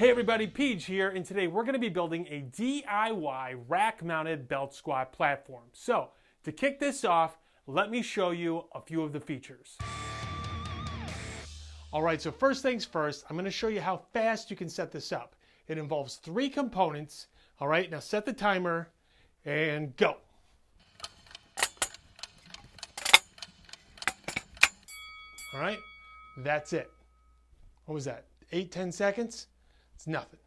Hey everybody, Peach here, and today we're going to be building a DIY rack-mounted belt squat platform. So, to kick this off, let me show you a few of the features. Alright, so first things first, I'm going to show you how fast you can set this up. It involves 3 components. Alright, now set the timer and go. Alright, that's it. What was that? 8-10 seconds? It's nothing.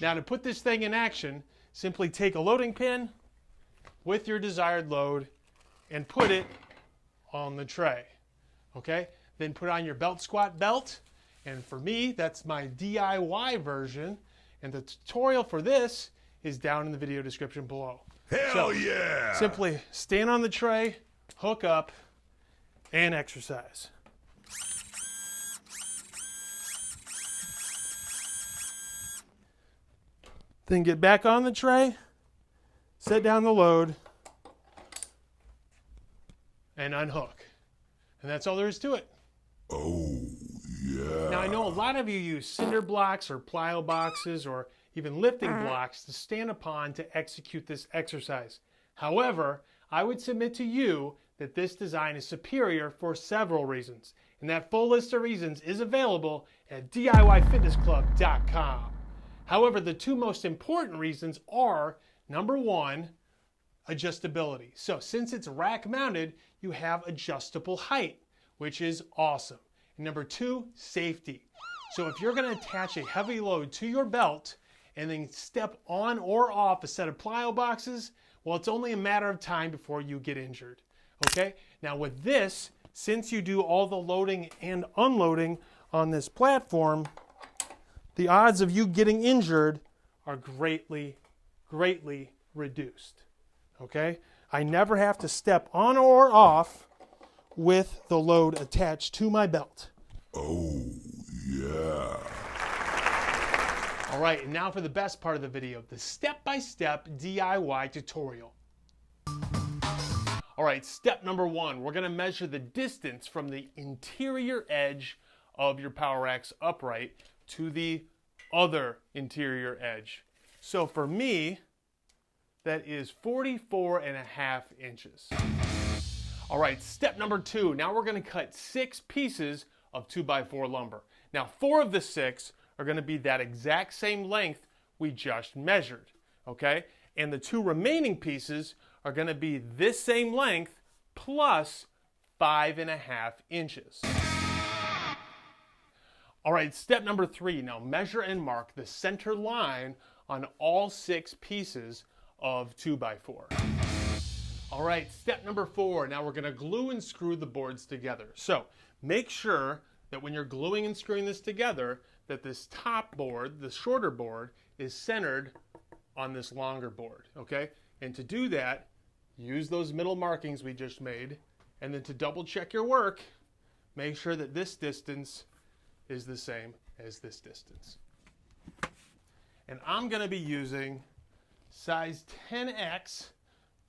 Now to put this thing in action, simply take a loading pin with your desired load and put it on the tray. Okay? Then put on your belt squat belt. And for me, that's my DIY version. And the tutorial for this is down in the video description below. Hell yeah! Simply stand on the tray, hook up, and exercise. Then get back on the tray, set down the load, and unhook. And that's all there is to it. Oh, yeah. Now I know a lot of you use cinder blocks or plyo boxes or even lifting blocks to stand upon to execute this exercise. However, I would submit to you that this design is superior for several reasons. And that full list of reasons is available at DIYFitnessClub.com. However, the 2 most important reasons are, number 1, adjustability. So since it's rack mounted, you have adjustable height, which is awesome. And number 2, safety. So if you're going to attach a heavy load to your belt and then step on or off a set of plyo boxes, well, it's only a matter of time before you get injured. Okay? Now with this, since you do all the loading and unloading on this platform, the odds of you getting injured are greatly reduced. Okay? I never have to step on or off with the load attached to my belt. Oh, yeah. All right, and now for the best part of the video, the step-by-step DIY tutorial. All right, step number 1, we're going to measure the distance from the interior edge of your power rack's upright to the other interior edge. So for me, that is 44.5 inches. All right, step number 2. Now we're going to cut 6 pieces of 2x4 lumber. Now 4 of the 6 are going to be that exact same length we just measured. Okay? And the 2 remaining pieces are going to be this same length plus 5.5 inches. All right, step number 3. Now measure and mark the center line on all 6 pieces of 2x4. All right, step number 4. Now we're going to glue and screw the boards together. So make sure that when you're gluing and screwing this together, that this top board, the shorter board, is centered on this longer board, okay? And to do that, use those middle markings we just made, and then to double check your work, make sure that this distance is the same as this distance. And I'm going to be using size 10X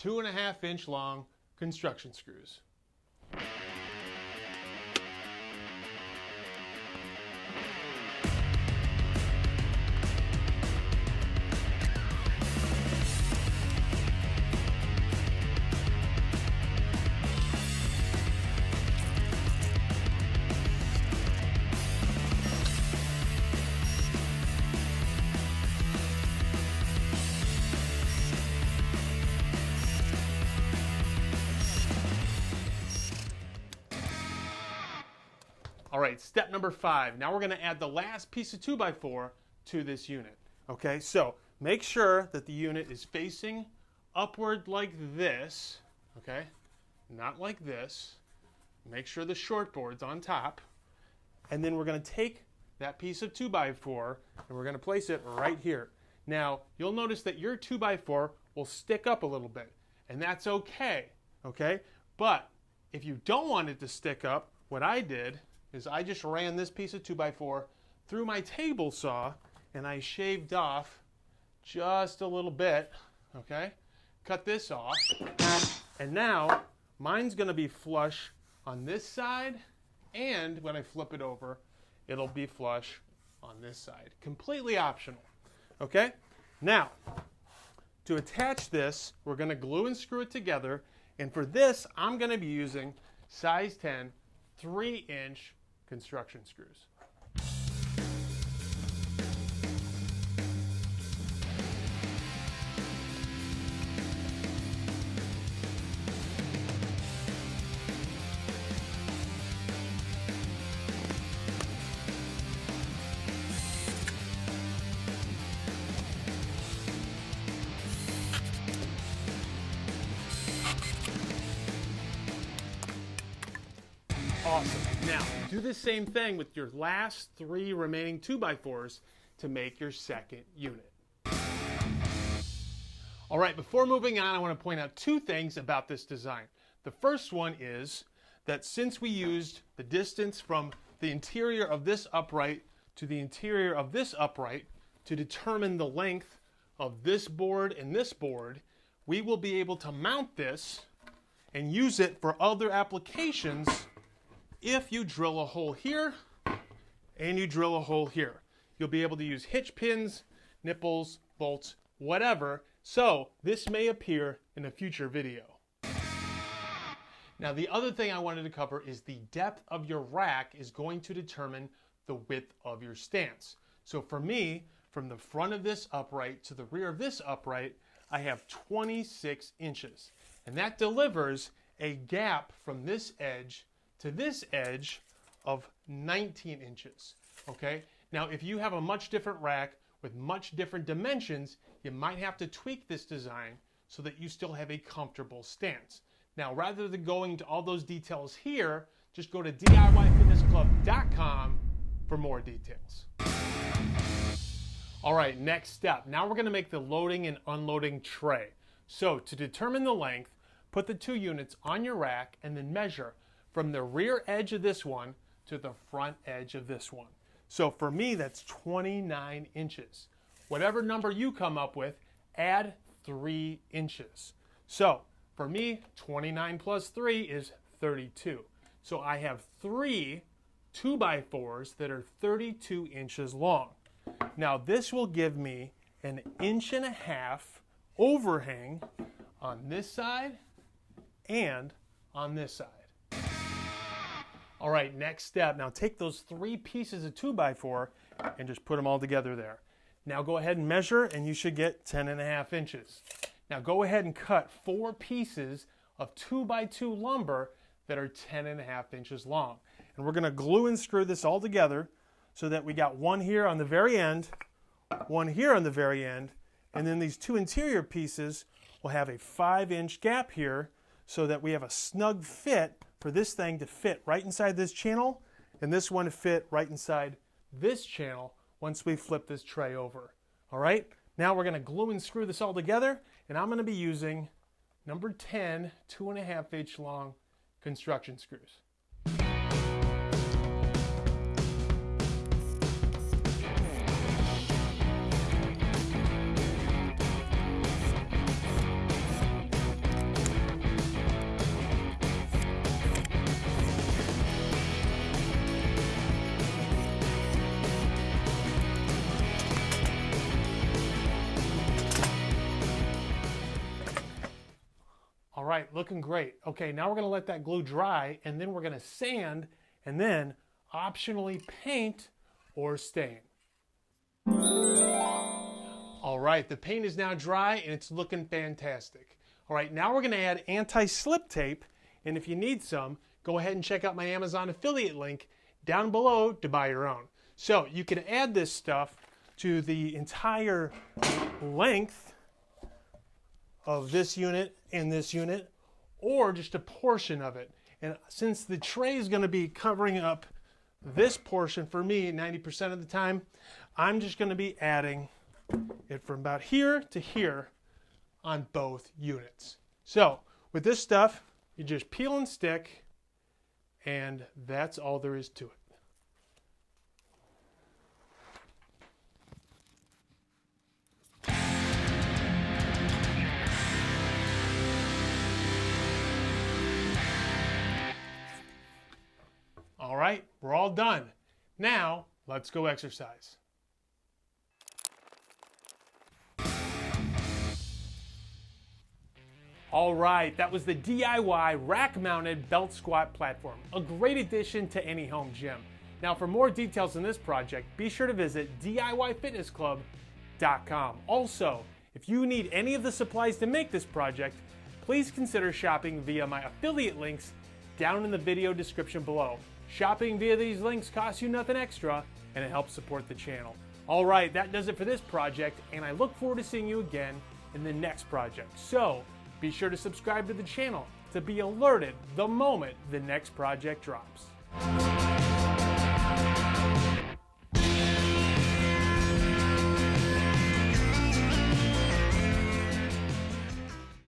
2.5 inch long construction screws. All right, step number 5. Now we're going to add the last piece of 2x4 to this unit. Okay, so make sure that the unit is facing upward like this. Okay, not like this. Make sure the short board's on top. And then we're going to take that piece of 2x4 and we're going to place it right here. Now, you'll notice that your 2x4 will stick up a little bit, and that's okay. Okay, but if you don't want it to stick up, what I did is I just ran this piece of 2x4 through my table saw and I shaved off just a little bit, okay? Cut this off, and now mine's gonna be flush on this side, and when I flip it over, it'll be flush on this side. Completely optional. Okay? Now, to attach this, we're going to glue and screw it together. And for this, I'm going to be using size 10, 3-inch construction screws. Awesome. Now, do the same thing with your last 3 remaining 2x4s to make your second unit. All right, before moving on, I want to point out 2 things about this design. The first one is that since we used the distance from the interior of this upright to the interior of this upright to determine the length of this board and this board, we will be able to mount this and use it for other applications if you drill a hole here and you drill a hole here. You'll be able to use hitch pins, nipples, bolts, whatever. So this may appear in a future video. Now the other thing I wanted to cover is the depth of your rack is going to determine the width of your stance. So for me, from the front of this upright to the rear of this upright, I have 26 inches. And that delivers a gap from this edge to this edge of 19 inches, okay? Now, if you have a much different rack with much different dimensions, you might have to tweak this design so that you still have a comfortable stance. Now, rather than going to all those details here, just go to DIYFitnessClub.com for more details. All right, next step. Now we're gonna make the loading and unloading tray. So to determine the length, put the 2 units on your rack and then measure from the rear edge of this one to the front edge of this one. So for me, that's 29 inches. Whatever number you come up with, add 3 inches. So for me, 29 plus 3 is 32. So I have 3 2x4s that are 32 inches long. Now this will give me an 1.5 inch overhang on this side and on this side. All right, next step. Now take those 3 pieces of 2x4 and just put them all together there. Now go ahead and measure and you should get 10.5 inches. Now go ahead and cut 4 pieces of 2x2 lumber that are 10.5 inches long. And we're gonna glue and screw this all together so that we got one here on the very end, one here on the very end, and then these 2 interior pieces will have a 5-inch gap here so that we have a snug fit for this thing to fit right inside this channel and this one to fit right inside this channel once we flip this tray over. All right, now we're gonna glue and screw this all together, and I'm gonna be using number 10 2.5 inch long construction screws. All right, looking great. Okay, now we're gonna let that glue dry and then we're gonna sand and then optionally paint or stain. All right, the paint is now dry and it's looking fantastic. All right, now we're gonna add anti-slip tape, and if you need some, go ahead and check out my Amazon affiliate link down below to buy your own. So you can add this stuff to the entire length of this unit and this unit, or just a portion of it. And since the tray is going to be covering up this portion for me 90% of the time, I'm just going to be adding it from about here to here on both units. So with this stuff, you just peel and stick, and that's all there is to it. All right, we're all done. Now, Let's go exercise. All right, that was the DIY rack-mounted belt squat platform, a great addition to any home gym. Now, for more details on this project, be sure to visit DIYfitnessclub.com. Also, if you need any of the supplies to make this project, please consider shopping via my affiliate links down in the video description below. Shopping via these links costs you nothing extra, and it helps support the channel. All right, that does it for this project, and I look forward to seeing you again in the next project. So, be sure to subscribe to the channel to be alerted the moment the next project drops.